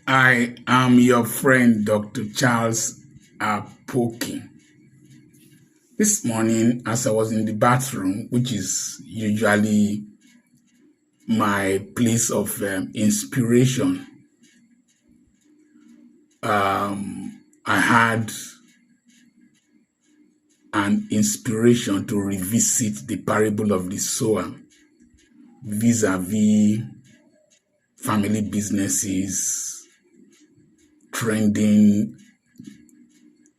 I am your friend, Dr. Charles Apoki. This morning, as I was in the bathroom, which is usually my place of inspiration, I had an inspiration to revisit the parable of the sower vis-a-vis family businesses, trending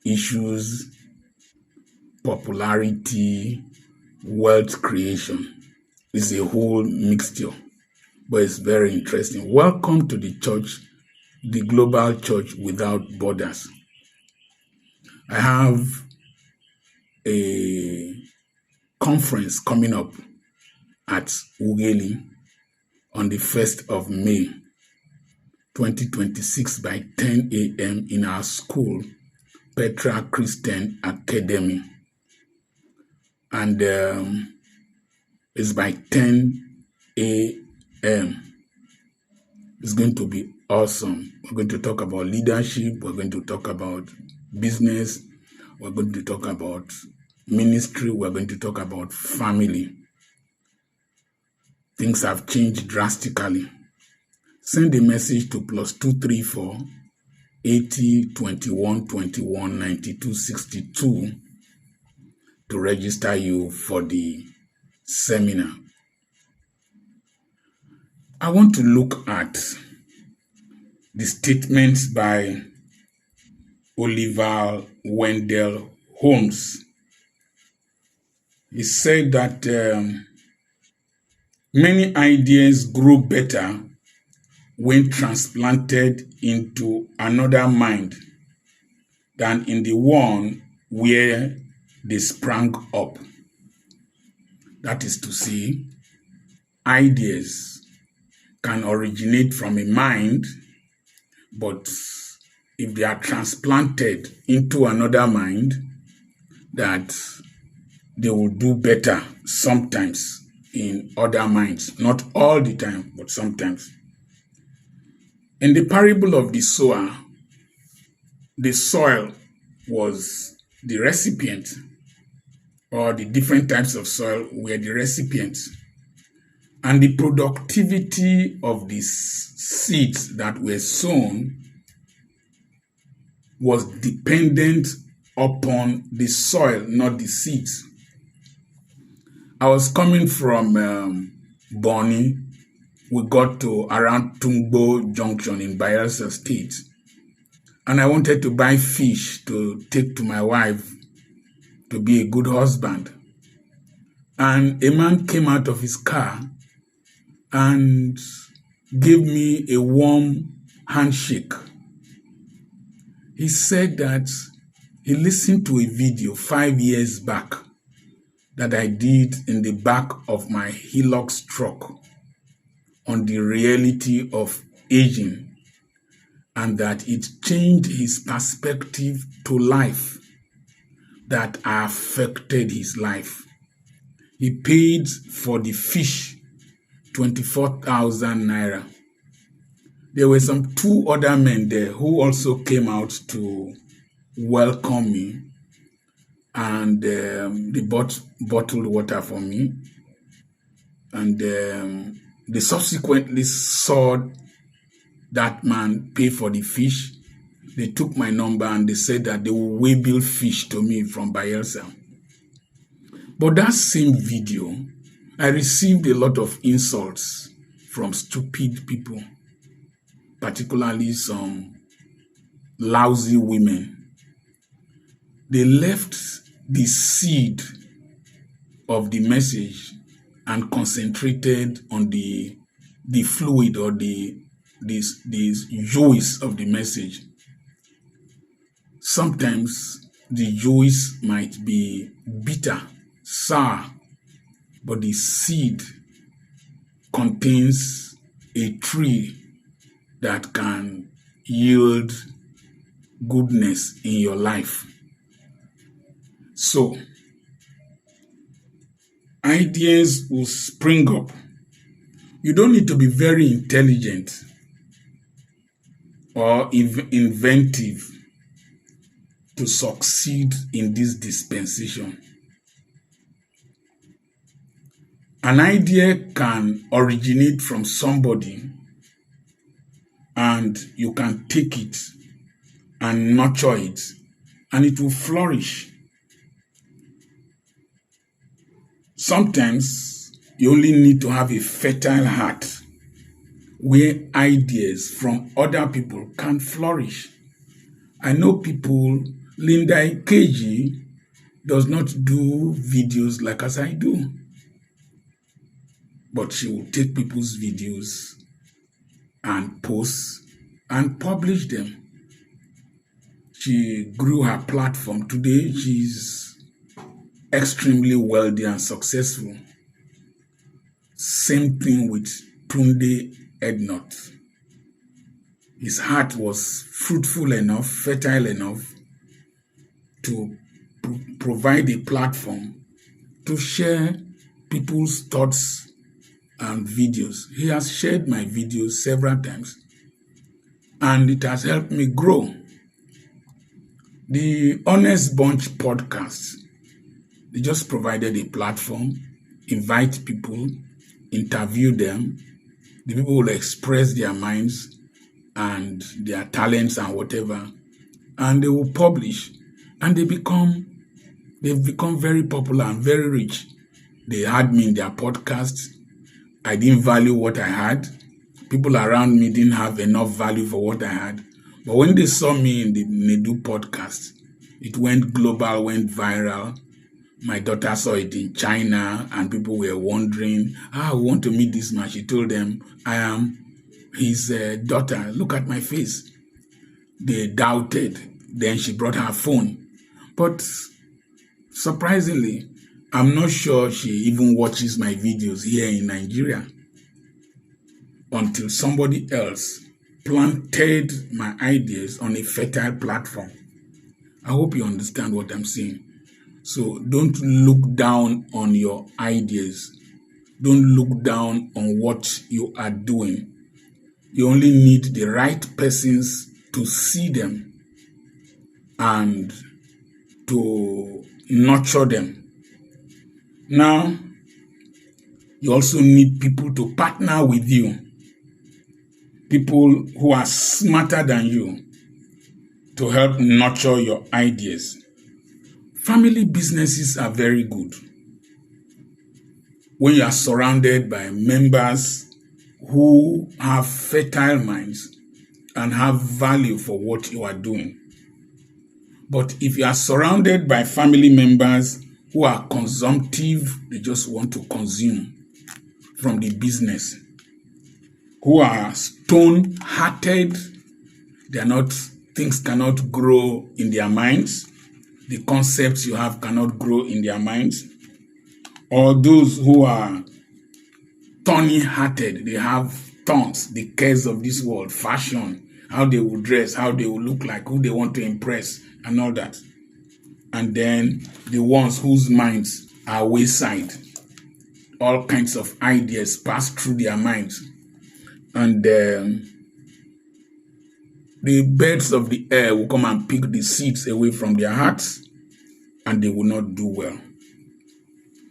issues, popularity, wealth creation. It's a whole mixture, but it's very interesting. Welcome to the church, the global church without borders. I have a conference coming up at Ugeli on the 1st of May, 2026 by 10 a.m. in our school, Petra Christian Academy. And it's by 10 a.m. It's going to be awesome. We're going to talk about leadership. We're going to talk about business. We're going to talk about ministry. We're going to talk about family. Things have changed drastically. Send a message to +234 80 21 21 92 62 to register you for the seminar. I want to look at the statements by Oliver Wendell Holmes. He said that many ideas grow better when transplanted into another mind than in the one where they sprang up. That is to say, ideas can originate from a mind, but if they are transplanted into another mind, that they will do better sometimes in other minds. Not all the time, but sometimes. In the parable of the sower, the soil was the recipient, or the different types of soil were the recipients. And the productivity of the seeds that were sown was dependent upon the soil, not the seeds. I was coming from Bonny. We got to around Tungbo Junction in Bayelsa State. And I wanted to buy fish to take to my wife to be a good husband. And a man came out of his car and gave me a warm handshake. He said that he listened to a video 5 years back that I did in the back of my Hilux truck on the reality of aging, and that it changed his perspective to life, that affected his life. He paid for the fish 24,000 naira. There were some 2 other men there who also came out to welcome me, and they bought bottled water for me. And they subsequently saw that man pay for the fish. They took my number and they said that they will weigh bill fish to me from Bayelsa. But that same video, I received a lot of insults from stupid people, particularly some lousy women. They left the seed of the message and concentrated on the fluid or the juice of the message. Sometimes the juice might be bitter, sour, but the seed contains a tree that can yield goodness in your life. So, ideas will spring up. You don't need to be very intelligent or inventive to succeed in this dispensation. An idea can originate from somebody, and you can take it and nurture it, and it will flourish. Sometimes you only need to have a fertile heart where ideas from other people can flourish. I know people, Linda Ikeji does not do videos like as I do, but she will take people's videos and post and publish them. She grew her platform. Today, she's extremely wealthy and successful. Same thing with Tunde Ednot. His heart was fruitful enough, fertile enough to provide a platform to share people's thoughts and videos. He has shared my videos several times, and it has helped me grow. The Honest Bunch podcast, they just provided a platform, invite people, interview them. The people will express their minds and their talents and whatever, and they will publish, and they've become very popular and very rich. They had me in their podcasts. I didn't value what I had. People around me didn't have enough value for what I had. But when they saw me in the Nedu podcast, it went global, went viral. My daughter saw it in China, and people were wondering, I want to meet this man. She told them, I am his daughter. Look at my face. They doubted. Then she brought her phone. But surprisingly, I'm not sure she even watches my videos here in Nigeria until somebody else planted my ideas on a fertile platform. I hope you understand what I'm saying. So don't look down on your ideas. Don't look down on what you are doing. You only need the right persons to see them and to nurture them. Now, you also need people to partner with you. People who are smarter than you to help nurture your ideas. Family businesses are very good when you are surrounded by members who have fertile minds and have value for what you are doing. But if you are surrounded by family members who are consumptive, they just want to consume from the business, who are stone-hearted, things cannot grow in their minds, the concepts you have cannot grow in their minds, or those who are thorny-hearted, they have thorns, the cares of this world, fashion, how they will dress, how they will look like, who they want to impress, and all that. And then the ones whose minds are wayside, all kinds of ideas pass through their minds. And the birds of the air will come and pick the seeds away from their hearts, and they will not do well.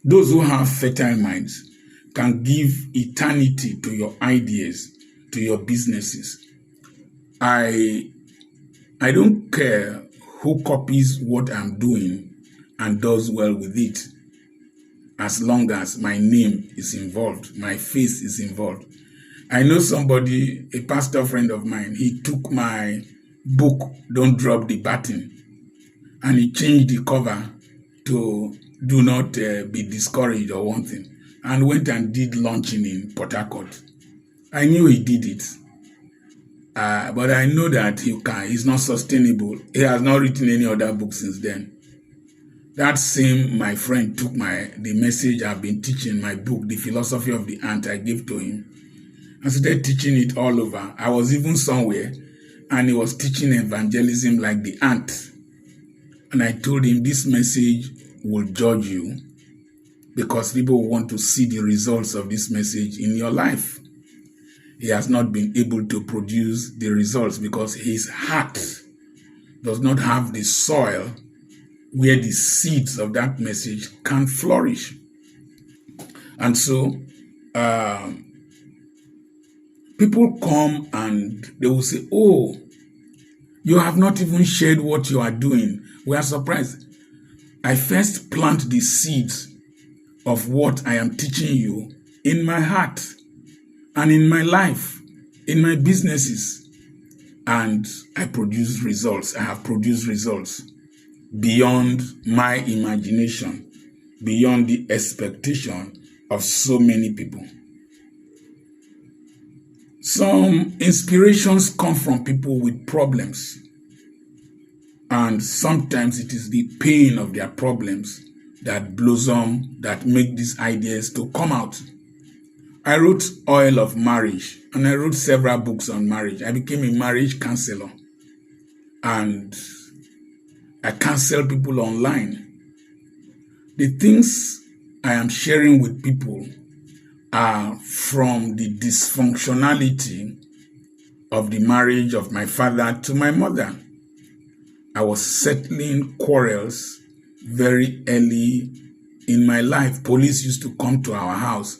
Those who have fertile minds can give eternity to your ideas, to your businesses. I don't care who copies what I'm doing and does well with it, as long as my name is involved, my face is involved. I know somebody, a pastor friend of mine, he took my book, Don't Drop the Baton, and he changed the cover to Do Not Be Discouraged or one thing, and went and did launching in Port Harcourt. I knew he did it, but I know that he's not sustainable. He has not written any other book since then. That same, my friend took the message I've been teaching, my book, The Philosophy of the Ant, I gave to him, and started teaching it all over. I was even somewhere, and he was teaching evangelism like the ant. And I told him, this message will judge you because people want to see the results of this message in your life. he has not been able to produce the results because his heart does not have the soil where the seeds of that message can flourish. And so people come and they will say, oh, you have not even shared what you are doing. We are surprised. I first plant the seeds of what I am teaching you in my heart and in my life, in my businesses. And I produce results. I have produced results beyond my imagination, beyond the expectation of so many people. Some inspirations come from people with problems, and sometimes it is the pain of their problems that blossom, that make these ideas to come out. I wrote Oil of Marriage, and I wrote several books on marriage. I became a marriage counselor, and I counsel people online. The things I am sharing with people are from the dysfunctionality of the marriage of my father to my mother. I was settling quarrels very early in my life. Police used to come to our house.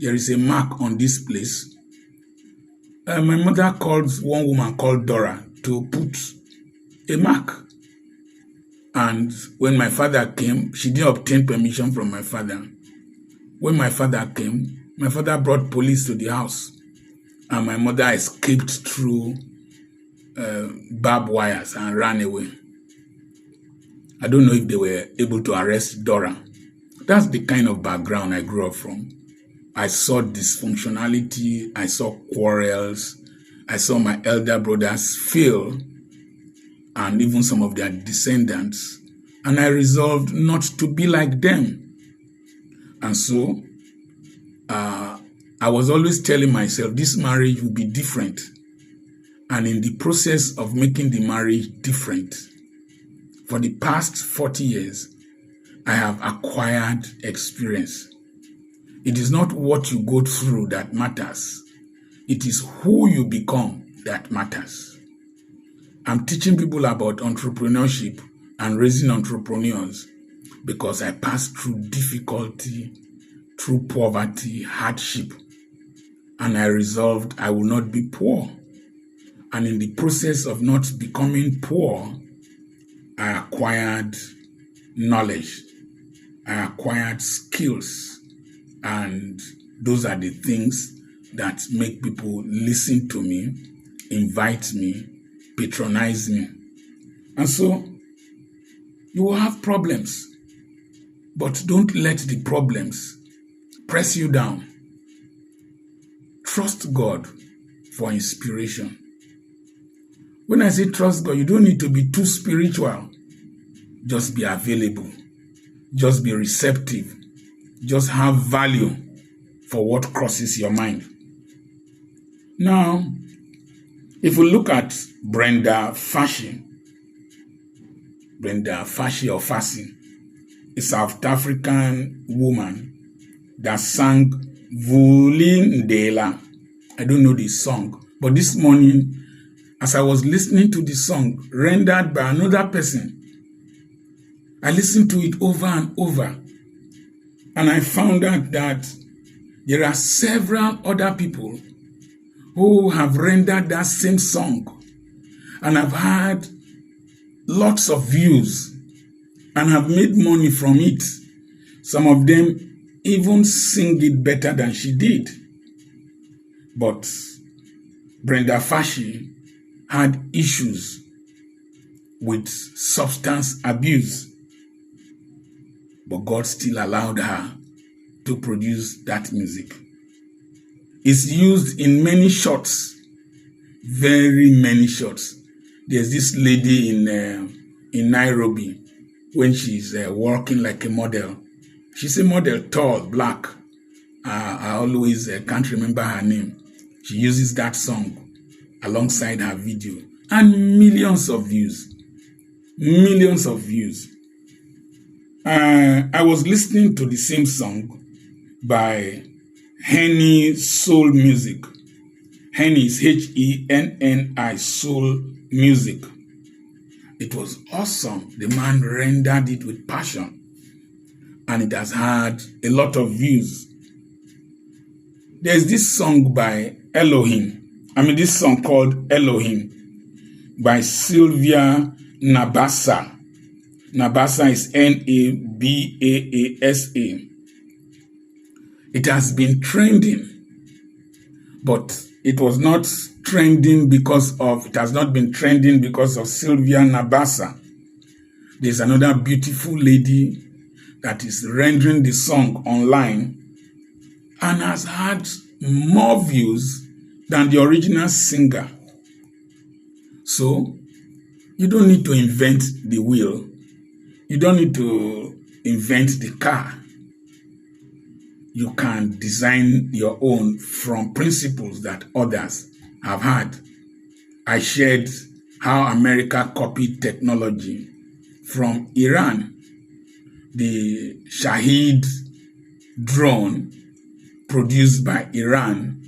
There is a mark on this place. My mother called one woman called Dora to put a mark. And when my father came, she didn't obtain permission from my father. When my father came, my father brought police to the house, and my mother escaped through barbed wires and ran away. I don't know if they were able to arrest Dora. That's the kind of background I grew up from. I saw dysfunctionality, I saw quarrels, I saw my elder brothers fail, and even some of their descendants, and I resolved not to be like them. And so, I was always telling myself this marriage will be different. And in the process of making the marriage different, for the past 40 years, I have acquired experience. It is not what you go through that matters. It is who you become that matters. I'm teaching people about entrepreneurship and raising entrepreneurs because I passed through difficulty, through poverty, hardship, and I resolved I will not be poor. And in the process of not becoming poor, I acquired knowledge, I acquired skills, and those are the things that make people listen to me, invite me, patronize me. And so, you will have problems, but don't let the problems press you down. Trust God for inspiration. When I say trust God, you don't need to be too spiritual. Just be available. Just be receptive. Just have value for what crosses your mind. Now, if we look at Brenda Fassie or Fassie, a South African woman that sang Vulindela. I don't know the song, but this morning, as I was listening to the song rendered by another person, I listened to it over and over, and I found out that there are several other people who have rendered that same song and have had lots of views and have made money from it. Some of them even sing it better than she did. But Brenda Fassie had issues with substance abuse, but God still allowed her to produce that music. It's used in many shots, very many shots. There's this lady in Nairobi when she's walking like a model. She's a model, tall, black. I always can't remember her name. She uses that song alongside her video, and millions of views. Millions of views. I was listening to the same song by Henny Soul Music. Henny's, Henni, soul music. It was awesome. The man rendered it with passion, and it has had a lot of views. There's this song by this song called Elohim by Sylvia Nabasa. Nabasa is Nabasa. It has been trending, but it has not been trending because of Sylvia Nabasa. There's another beautiful lady that is rendering the song online and has had more views than the original singer. So, you don't need to invent the wheel. You don't need to invent the car. You can design your own from principles that others have had. I shared how America copied technology from Iran. The Shahid drone produced by Iran,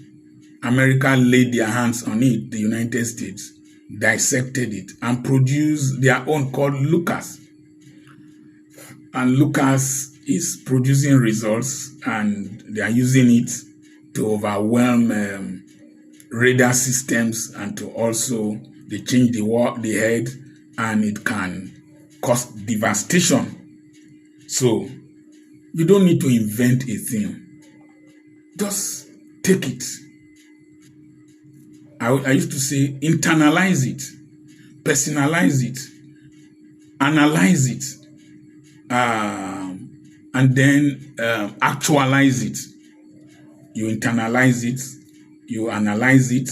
America laid their hands on it, the United States dissected it and produced their own called Lucas. And Lucas is producing results, and they are using it to overwhelm radar systems, and to also they change the head, and it can cause devastation. So you don't need to invent a thing. Just take it. I used to say internalize it, personalize it, analyze it, and then actualize it. You internalize it, you analyze it,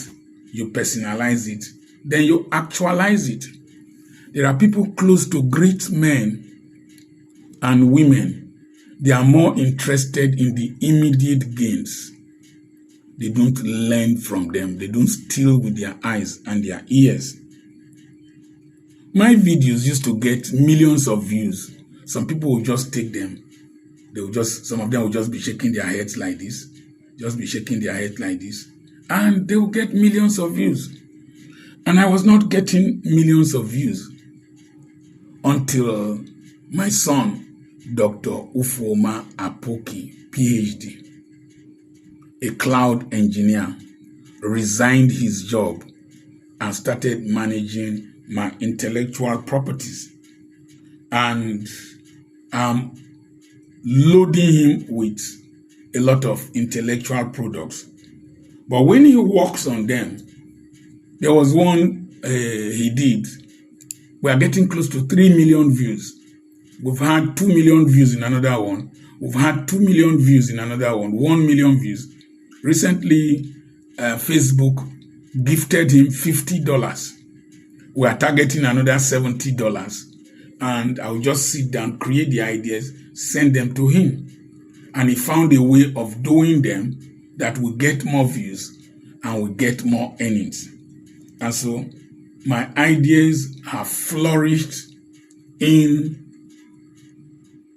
you personalize it, then you actualize it. There are people close to great men and women. They are more interested in the immediate gains. They don't learn from them. They don't steal with their eyes and their ears. My videos used to get millions of views. Some people will just take them. Some of them will just be shaking their heads like this. And they will get millions of views. And I was not getting millions of views until my son, Dr. Ufoma Apoki, PhD, a cloud engineer, resigned his job and started managing my intellectual properties. And I'm loading him with a lot of intellectual products. But when he works on them, there was one he did. We are getting close to 3 million views. We've had 2 million views in another one. We've had 2 million views in another one, 1 million views. Recently, Facebook gifted him $50. We are targeting another $70. And I'll just sit down, create the ideas, send them to him. And he found a way of doing them that will get more views and will get more earnings. And so my ideas have flourished in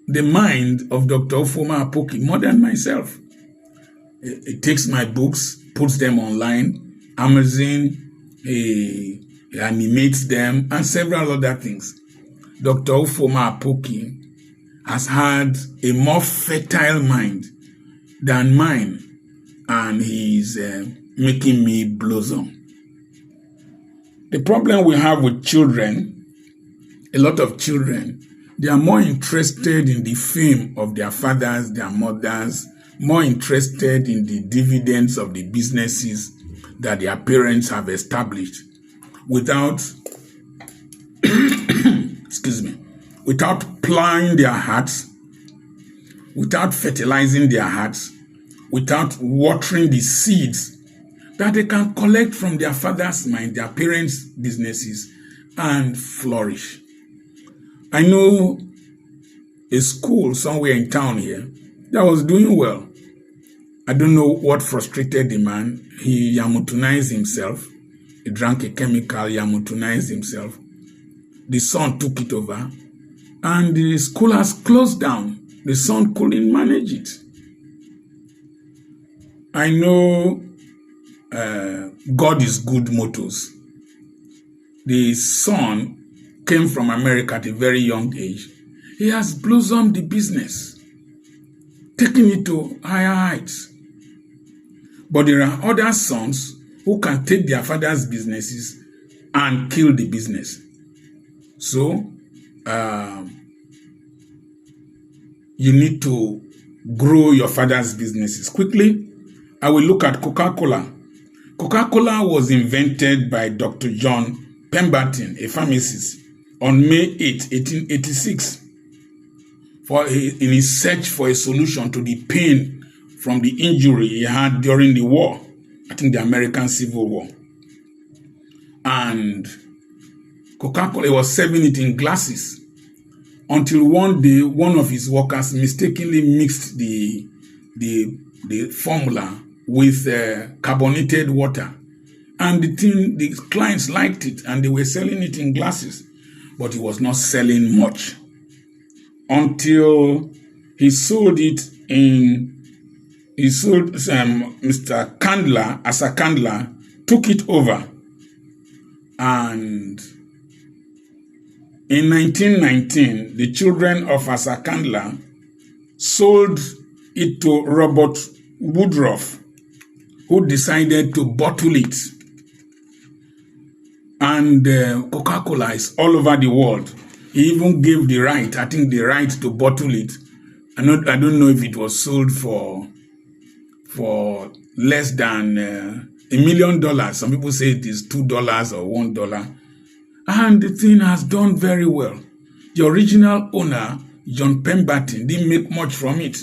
the mind of Dr. Ufoma Apoki more than myself. It takes my books, puts them online, Amazon, he animates them, and several other things. Dr. Ufoma Apoki has had a more fertile mind than mine, and he's making me blossom. The problem we have with children, a lot of children, they are more interested in the fame of their fathers, their mothers, more interested in the dividends of the businesses that their parents have established without, without plowing their hearts, without fertilizing their hearts, without watering the seeds that they can collect from their father's mind, their parents' businesses, and flourish. I know a school somewhere in town here that was doing well. I don't know what frustrated the man. He yamutunized himself. He drank a chemical, yamutunized himself. The son took it over, and the school has closed down. The son couldn't manage it. I know God is good mottos. The son came from America at a very young age. He has blossomed the business, taking it to higher heights. But there are other sons who can take their father's businesses and kill the business. So, you need to grow your father's businesses. Quickly, I will look at Coca-Cola. Coca-Cola was invented by Dr. John Pemberton, a pharmacist, on May 8, 1886, in his search for a solution to the pain from the injury he had during the war, I think the American Civil War. And Coca-Cola was serving it in glasses until one day one of his workers mistakenly mixed the formula with carbonated water. And the clients liked it and they were selling it in glasses, but it was not selling much until he sold it Mr. Candler, Asa Candler, took it over. And in 1919, the children of Asa Candler sold it to Robert Woodruff, who decided to bottle it. And Coca-Cola is all over the world. He even gave the right to bottle it. I don't know if it was sold for less than $1 million. Some people say it is $2 or $1. And the thing has done very well. The original owner, John Pemberton, didn't make much from it.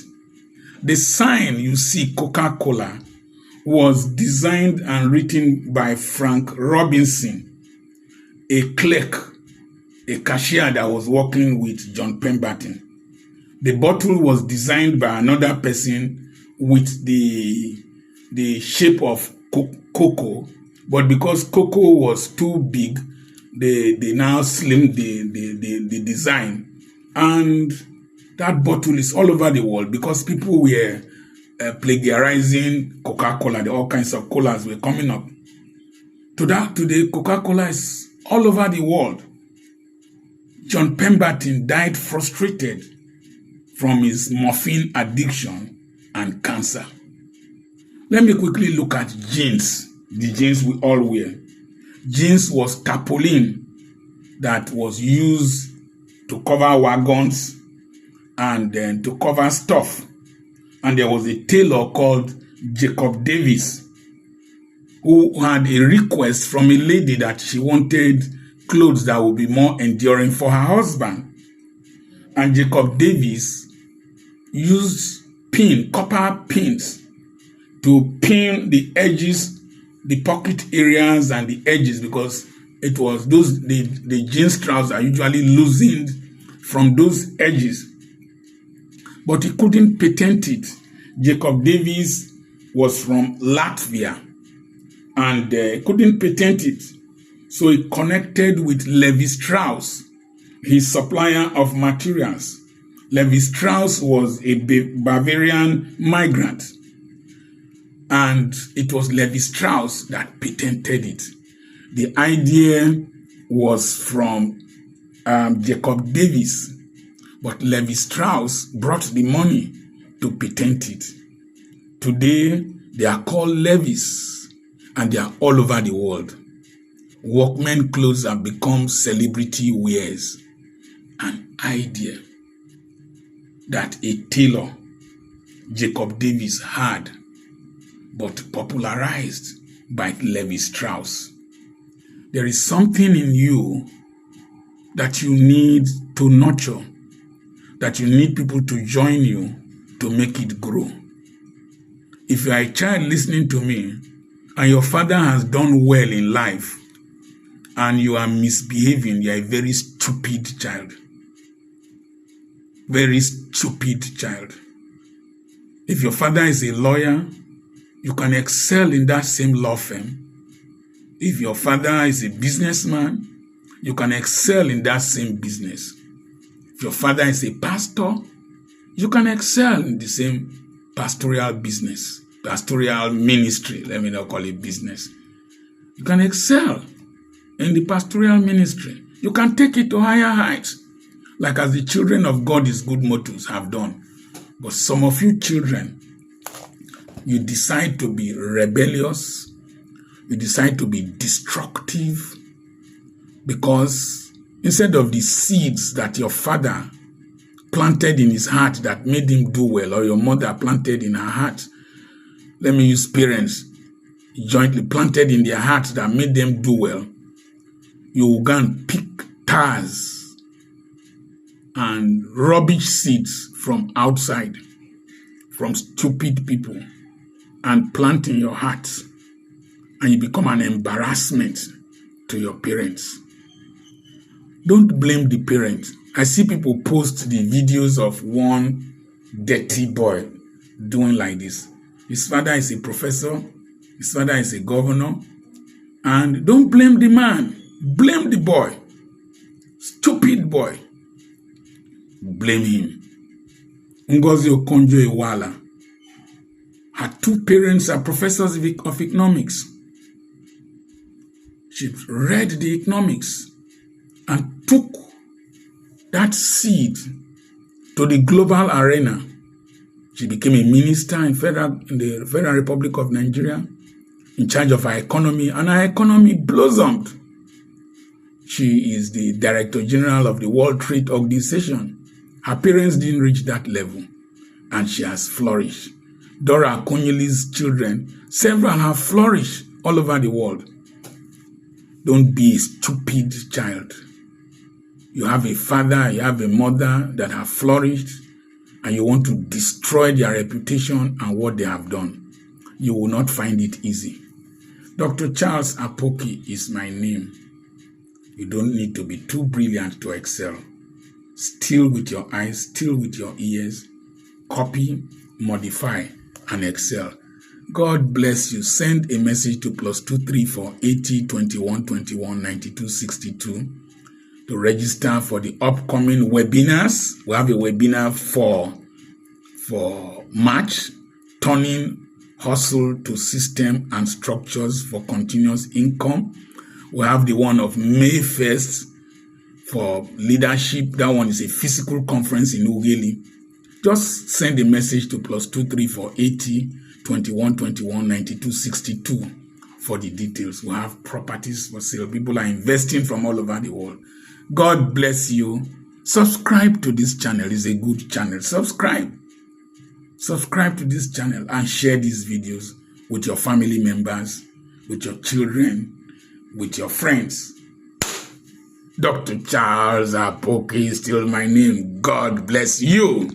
The sign you see, Coca-Cola, was designed and written by Frank Robinson, a clerk, a cashier that was working with John Pemberton. The bottle was designed by another person with the shape of cocoa, but because cocoa was too big, they now slimmed the design. And that bottle is all over the world because people were plagiarizing Coca-Cola. All kinds of colas were coming up. Today, Coca-Cola is all over the world. John Pemberton died frustrated from his morphine addiction and cancer. Let me quickly look at jeans, the jeans we all wear. Jeans was tarpaulin that was used to cover wagons and then to cover stuff. And there was a tailor called Jacob Davis who had a request from a lady that she wanted clothes that would be more enduring for her husband. And Jacob Davis used copper pins to pin the edges, the pocket areas and the edges, because it was the jeans trousers are usually loosened from those edges. But he couldn't patent it. Jacob Davis was from Latvia and couldn't patent it. So he connected with Levi Strauss, his supplier of materials. Levi Strauss was a Bavarian migrant, and it was Levi Strauss that patented it. The idea was from Jacob Davis, but Levi Strauss brought the money to patent it. Today, they are called Levi's, and they are all over the world. Workmen clothes have become celebrity wears. An idea that a tailor, Jacob Davis, had, but popularized by Levi Strauss. There is something in you that you need to nurture, that you need people to join you to make it grow. If you are a child listening to me and your father has done well in life and you are misbehaving, you are a very stupid child. Very stupid child. If your father is a lawyer, you can excel in that same law firm. If your father is a businessman, you can excel in that same business. If your father is a pastor, you can excel in the same pastoral business, pastoral ministry, let me not call it business. You can excel in the pastoral ministry. You can take it to higher heights, like as the children of God is good motors have done. But some of you children, you decide to be rebellious, you decide to be destructive, because instead of the seeds that your father planted in his heart that made him do well, or your mother planted in her heart, let me use parents, jointly planted in their hearts that made them do well, you will go and pick tares and rubbish seeds from outside, from stupid people, and plant in your heart, and you become an embarrassment to your parents. Don't blame the parents. I see people post the videos of one dirty boy doing like this. His father is a professor, his father is a governor, and don't blame the man. Blame the boy. Stupid boy. Blame him. Ngozi Okonjo-Iweala. Her two parents are professors of economics. She read the economics and took that seed to the global arena. She became a minister in the Federal Republic of Nigeria, in charge of her economy, and her economy blossomed. She is the Director General of the World Trade Organization. Her parents didn't reach that level, and she has flourished. Dora Akunyili's children, several have flourished all over the world. Don't be a stupid child. You have a father, you have a mother that have flourished, and you want to destroy their reputation and what they have done. You will not find it easy. Dr. Charles Apoki is my name. You don't need to be too brilliant to excel. Still with your eyes, still with your ears, copy, modify, and excel. God bless you. Send a message to +234 80 21 21 92 62 to register for the upcoming webinars. We have a webinar for March, turning hustle to system and structures for continuous income. We have the one of May 1st for leadership. That one is a physical conference in Ughelli. Just send a message to +234 80 21 21 92 62 for the details. We have properties for sale. People are investing from all over the world. God bless you. Subscribe to this channel. It's a good channel. Subscribe to this channel and share these videos with your family members, with your children, with your friends. Dr. Charles Apoki is still my name. God bless you.